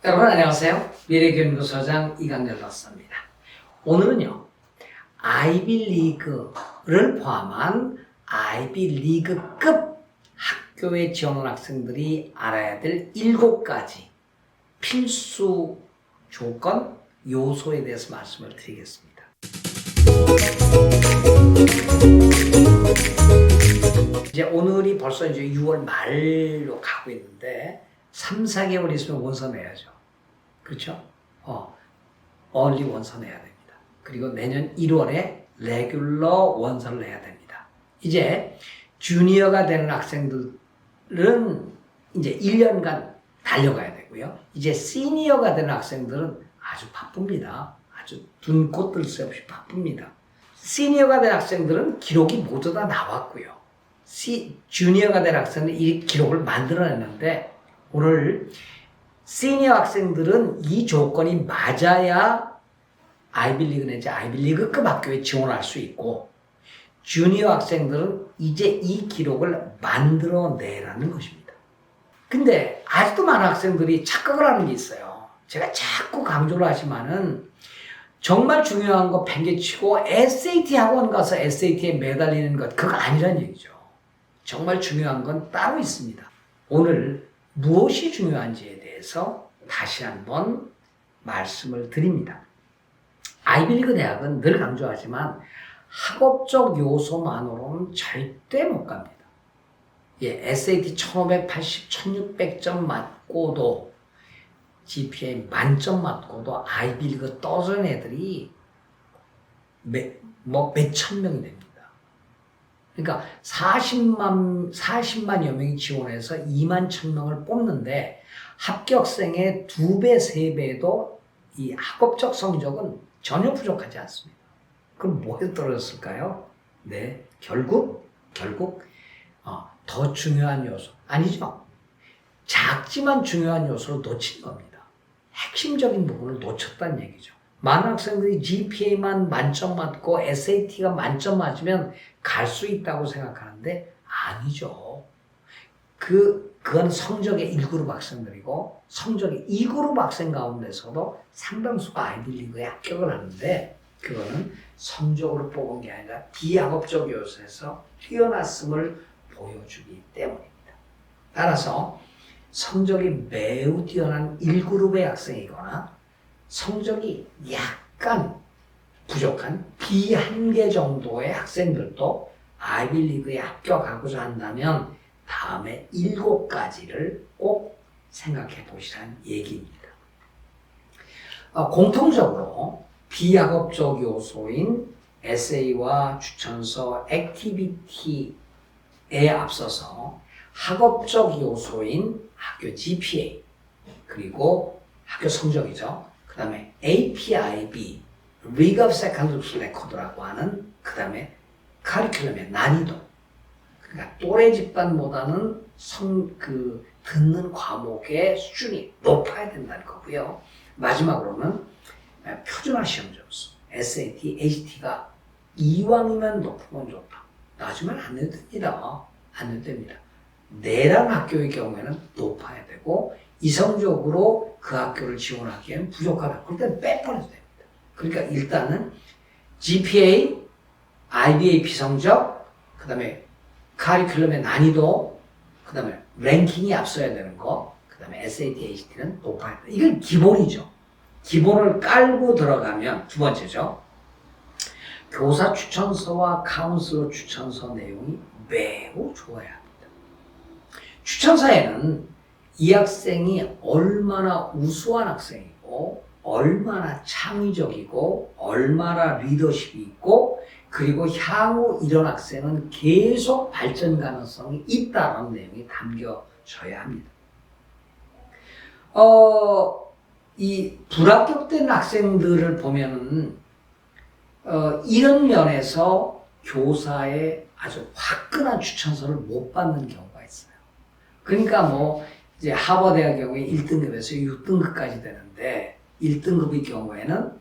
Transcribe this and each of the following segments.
여러분 안녕하세요. 미래교연구소장 이강렬 박사입니다. 오늘은요, 아이비리그를 포함한 아이비리그급 학교에 지원하는 학생들이 알아야 될 7가지 필수 조건, 요소에 대해서 말씀을 드리겠습니다. 이제 오늘이 벌써 이제 6월 말로 가고 있는데 3, 4개월 있으면 원서 내야죠. 그렇죠? 얼리 원서 내야 됩니다. 그리고 내년 1월에 레귤러 원서를 내야 됩니다. 이제 주니어가 되는 학생들은 이제 1년간 달려가야 되고요. 이제 시니어가 되는 학생들은 아주 바쁩니다. 아주 눈꽃 뜰 새 없이 바쁩니다. 시니어가 된 학생들은 기록이 모두 다 나왔고요. 주니어가 된 학생은 이 기록을 만들어냈는데 오늘 시니어 학생들은 이 조건이 맞아야 아이비리그 내지 아이비리그급 학교에 지원할 수 있고, 주니어 학생들은 이제 이 기록을 만들어내라는 것입니다. 근데 아직도 많은 학생들이 착각을 하는 게 있어요. 제가 자꾸 강조를 하지만은 정말 중요한 거 팽개치고 SAT 학원 가서 SAT에 매달리는 것, 그거 아니란 얘기죠. 정말 중요한 건 따로 있습니다. 오늘 무엇이 중요한지에 대해서 다시 한번 말씀을 드립니다. 아이비리그 대학은 늘 강조하지만 학업적 요소만으로는 절대 못 갑니다. SAT 1580, 1600점 맞고도 GPA 만점 맞고도 아이비리그 떨어진 애들이 몇천 명이 됩니다. 그러니까 40만여 명이 지원해서 2만 1,000명을 뽑는데 합격생의 2배, 3배도 이 학업적 성적은 전혀 부족하지 않습니다. 그럼 뭐에 떨어졌을까요? 네, 결국 더 중요한 요소, 아니죠. 작지만 중요한 요소를 놓친 겁니다. 핵심적인 부분을 놓쳤다는 얘기죠. 많은 학생들이 GPA만 만점 맞고 SAT가 만점 맞으면 갈 수 있다고 생각하는데 아니죠. 그건 성적의 1그룹 학생들이고 성적의 2그룹 학생 가운데서도 상당수가 아이비리그에 합격을 하는데 그거는 성적으로 뽑은 게 아니라 비학업적 요소에서 뛰어났음을 보여주기 때문입니다. 따라서 성적이 매우 뛰어난 1그룹의 학생이거나 성적이 약간 부족한 비한계 정도의 학생들도 아이비리그에 합격하고자 한다면 다음에 7가지를 꼭 생각해 보시라는 얘기입니다. 공통적으로 비학업적 요소인 에세이와 추천서, 액티비티에 앞서서 학업적 요소인 학교 GPA, 그리고 학교 성적이죠. 그 다음에 APIB, League of Secondary Record라고 하는, 그 다음에 커리큘럼의 난이도. 그러니까 또래 집단보다는 듣는 과목의 수준이 높아야 된다는 거고요. 마지막으로는 표준화 시험 점수, SAT, ACT가 이왕이면 높으면 좋다. 낮으면 안 해도 됩니다. 안 해도 됩니다. 내란 학교의 경우에는 높아야 되고 이성적으로 그 학교를 지원하기에는 부족하다. 그럴 때는 빼버려도 됩니다. 그러니까 일단은 GPA, IBA 성적, 그 다음에 커리큘럼의 난이도, 그 다음에 랭킹이 앞서야 되는 거, 그 다음에 SAT, ACT는 높아야 된다. 이건 기본이죠. 기본을 깔고 들어가면 두 번째죠. 교사 추천서와 카운슬러 추천서 내용이 매우 좋아야 합니다. 추천서에는 이 학생이 얼마나 우수한 학생이고 얼마나 창의적이고 얼마나 리더십이 있고 그리고 향후 이런 학생은 계속 발전 가능성이 있다는 내용이 담겨져야 합니다. 이 불합격된 학생들을 보면은 이런 면에서 교사의 아주 화끈한 추천서를 못 받는 경우가 있어요. 그러니까 이제 하버드의 경우에 1등급에서 6등급까지 되는데 1등급의 경우에는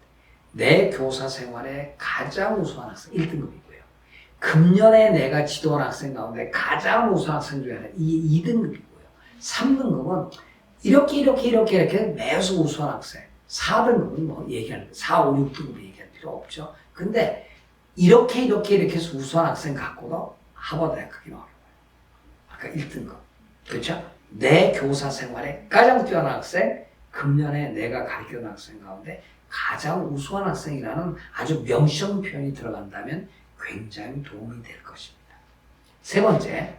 내 교사 생활에 가장 우수한 학생 1등급이고요. 금년에 내가 지도한 학생 가운데 가장 우수한 학생 중에 하나 2등급이고요. 3등급은 이렇게 매수 우수한 학생 4등급은 뭐 얘기할 4, 5, 6등급 얘기할 필요 없죠. 근데 이렇게 해서 우수한 학생 갖고도 하버드 대학 가기 어려워요. 아까 1등급. 그렇죠? 내 교사 생활에 가장 뛰어난 학생, 금년에 내가 가르치는 학생 가운데 가장 우수한 학생이라는 아주 명시형 표현이 들어간다면 굉장히 도움이 될 것입니다. 세 번째,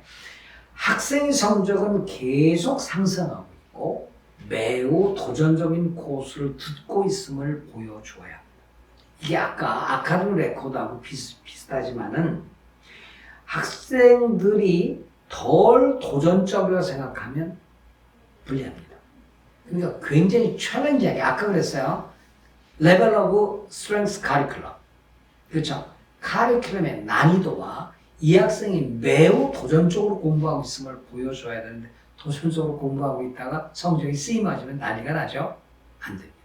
학생의 성적은 계속 상승하고 있고 매우 도전적인 코스를 듣고 있음을 보여줘야 합니다. 이게 아까 아카데미 레코드하고 비슷하지만은 학생들이 덜 도전적이라고 생각하면 불리합니다. 그러니까 굉장히 챌린지하게, 아까 그랬어요. 레벨 오브 스트렝스 카리큘럼. 그렇죠? 카리큘럼의 난이도와 이 학생이 매우 도전적으로 공부하고 있음을 보여줘야 되는데 도전적으로 공부하고 있다가 성적이 쓰임 맞으면 난리가 나죠? 안 됩니다.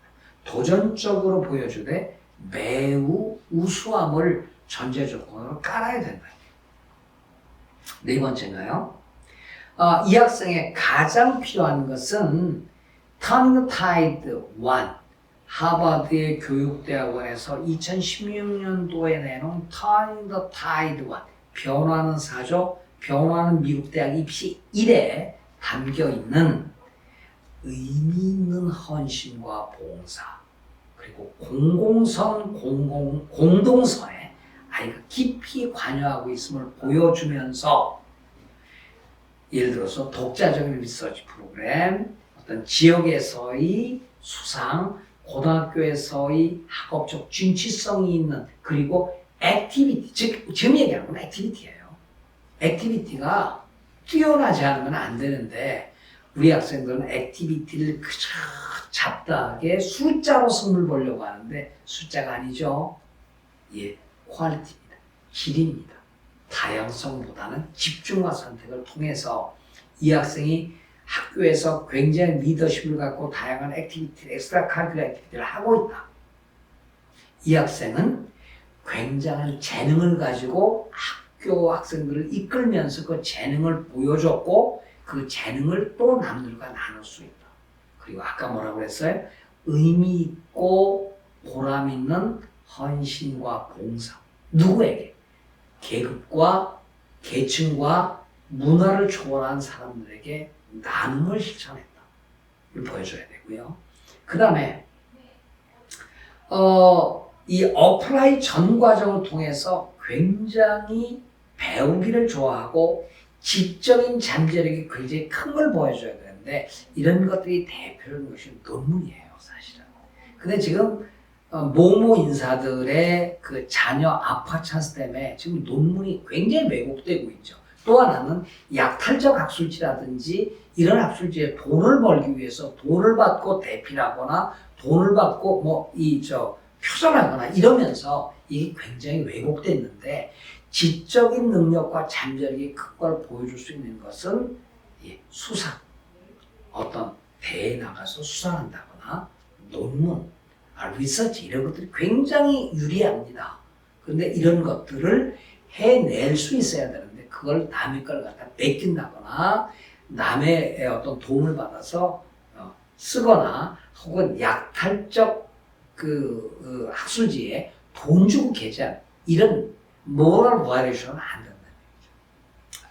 도전적으로 보여주되 매우 우수함을 전제 조건으로 깔아야 된다. 네 번째인가요? 이 학생의 가장 필요한 것은 Turning the Tide 1, 하버드의 교육대학원에서 2016년도에 내놓은 Turning the Tide 1, 변화하는 사조, 변화하는 미국 대학 입시 1에 담겨있는 의미 있는 헌신과 봉사, 그리고 공동선에 아이가 깊이 관여하고 있음을 보여주면서 예를 들어서 독자적인 리서치 프로그램, 어떤 지역에서의 수상, 고등학교에서의 학업적 진취성이 있는, 그리고 액티비티, 지금 얘기하는 건 액티비티예요. 액티비티가 뛰어나지 않으면 안 되는데 우리 학생들은 액티비티를 그저 잡다하게 숫자로 승부를 보려고 하는데 숫자가 아니죠. 예, 퀄리티입니다. 질입니다. 다양성보다는 집중과 선택을 통해서 이 학생이 학교에서 굉장히 리더십을 갖고 다양한 액티비티, 엑스트라 카리큘러 액티비티를 하고 있다. 이 학생은 굉장한 재능을 가지고 학교 학생들을 이끌면서 그 재능을 보여줬고 그 재능을 또 남들과 나눌 수 있다. 그리고 아까 뭐라고 그랬어요? 의미 있고 보람 있는 헌신과 봉사. 누구에게? 계급과 계층과 문화를 초월한 사람들에게 나눔을 실천했다. 이걸 보여줘야 되고요. 그 다음에 이 어플라이 전 과정을 통해서 굉장히 배우기를 좋아하고 지적인 잠재력이 굉장히 큰 걸 보여줘야 되는데 이런 것들이 대표적인 것이 논문이에요, 사실은. 근데 지금 모모 인사들의 그 자녀 아파 찬스 때문에 지금 논문이 굉장히 왜곡되고 있죠. 또 하나는 약탈적 학술지라든지 이런 학술지에 돈을 벌기 위해서 돈을 받고 대필하거나 돈을 받고 표절하거나 이러면서 이게 굉장히 왜곡됐는데 지적인 능력과 잠재력이 큰 걸 보여줄 수 있는 것은 수상, 어떤 대회에 나가서 수상한다거나 논문, 리서치 이런 것들이 굉장히 유리합니다. 그런데 이런 것들을 해낼 수 있어야 되는데 그걸 남의 걸 갖다 뺏긴다거나 남의 어떤 도움을 받아서 쓰거나 혹은 약탈적 학술지에 돈 주고 게재한 이런 모럴 바이레이션은 안 된다는 얘기죠.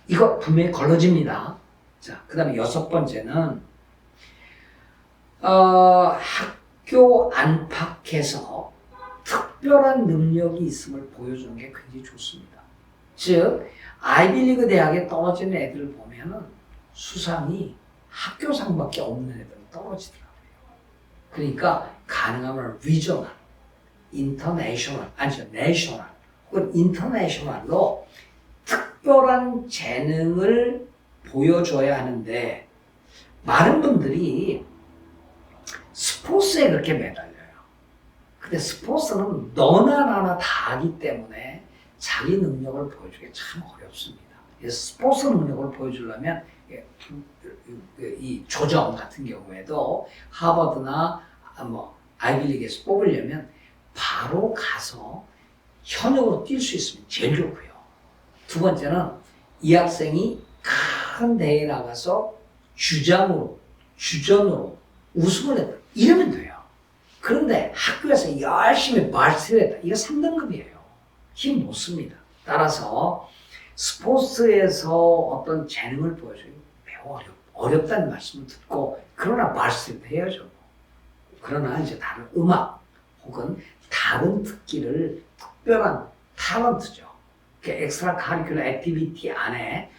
이거 분명히 걸러집니다. 자, 그 다음에 6번째는 학교 안팎에서 특별한 능력이 있음을 보여주는 게 굉장히 좋습니다. 즉 아이비리그 대학에 떨어지는 애들을 보면은 수상이 학교상밖에 없는 애들은 떨어지더라고요. 그러니까 가능하면 리저널, 인터내셔널, 아니죠, 내셔널 혹은 인터내셔널로 특별한 재능을 보여줘야 하는데 많은 분들이 스포츠에 그렇게 매달려요. 근데 스포츠는 너나 나나 다 하기 때문에 자기 능력을 보여주기 참 어렵습니다. 그래서 스포츠 능력을 보여주려면 이 조정 같은 경우에도 하버드나 아이비리그에서 뽑으려면 바로 가서 현역으로 뛸 수 있으면 제일 좋고요. 두 번째는 이 학생이 큰 대회에 나가서 주장으로 주전으로 우승을 했다. 이러면 돼요. 그런데 학교에서 열심히 발표를 했다. 이거 3등급이에요. 힘 못 씁니다. 따라서 스포츠에서 어떤 재능을 보여주기 매우 어렵다는 말씀을 듣고 그러나 발표를 해야죠. 그러나 이제 다른 음악 혹은 다른 특기를 특별한 탤런트죠. 엑스트라 카리큘러 액티비티 안에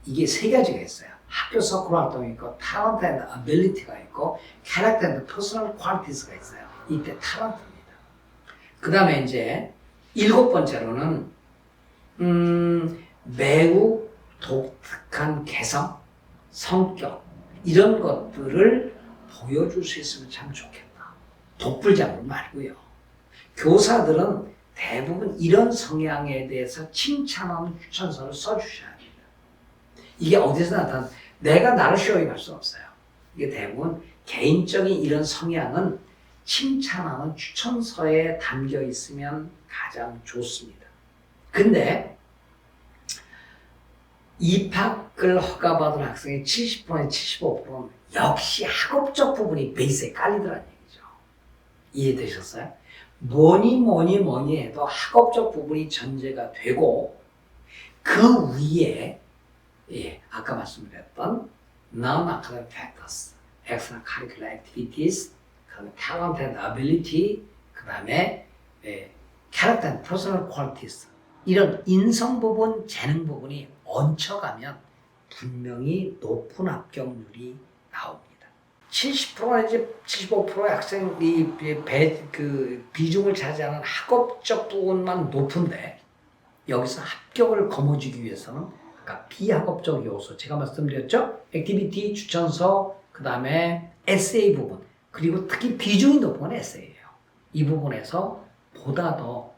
이게 세 가지가 있어요. 학교 서클 활동이 있고 탤런트 앤드 어빌리티가 있고 캐릭터 앤드 퍼스널 퀄리티스가 있어요. 이때 탤런트입니다. 그 다음에 이제 7번째로는 매우 독특한 개성, 성격 이런 것들을 보여줄 수 있으면 참 좋겠다. 독불장군 말고요. 교사들은 대부분 이런 성향에 대해서 칭찬하는 추천서를 써주셔야 합니다. 이게 어디서 나타나? 내가 나를 쇼잉할 수 없어요. 이게 대부분 개인적인 이런 성향은 칭찬하는 추천서에 담겨 있으면 가장 좋습니다. 근데 입학을 허가받은 학생의 70%에 75%는 역시 학업적 부분이 베이스에 깔리더라는 얘기죠. 이해되셨어요? 뭐니 해도 학업적 부분이 전제가 되고 그 위에 아까 말씀드렸던 non-academic factors, extracurricular activities, 그 다음에 talent and ability, 그 다음에 character and personal qualities 이런 인성 부분, 재능 부분이 얹혀가면 분명히 높은 합격률이 나옵니다. 70% 내지 75%의 학생이 비중을 차지하는 학업적 부분만 높은데 여기서 합격을 거머쥐기 위해서는 아까 비학업적 요소 제가 말씀드렸죠? 액티비티, 추천서, 그 다음에 에세이 부분 그리고 특히 비중이 높은 건 에세이예요. 이 부분에서 보다 더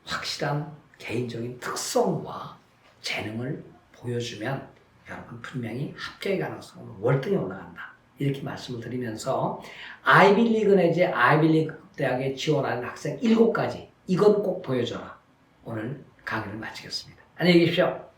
확실한 개인적인 특성과 재능을 보여주면 여러분 분명히 합격의 가능성은 월등히 올라간다. 이렇게 말씀을 드리면서 아이빌리그 내지 아이빌리그 대학에 지원하는 학생 7가지 이건 꼭 보여줘라. 오늘 강의를 마치겠습니다. 안녕히 계십시오.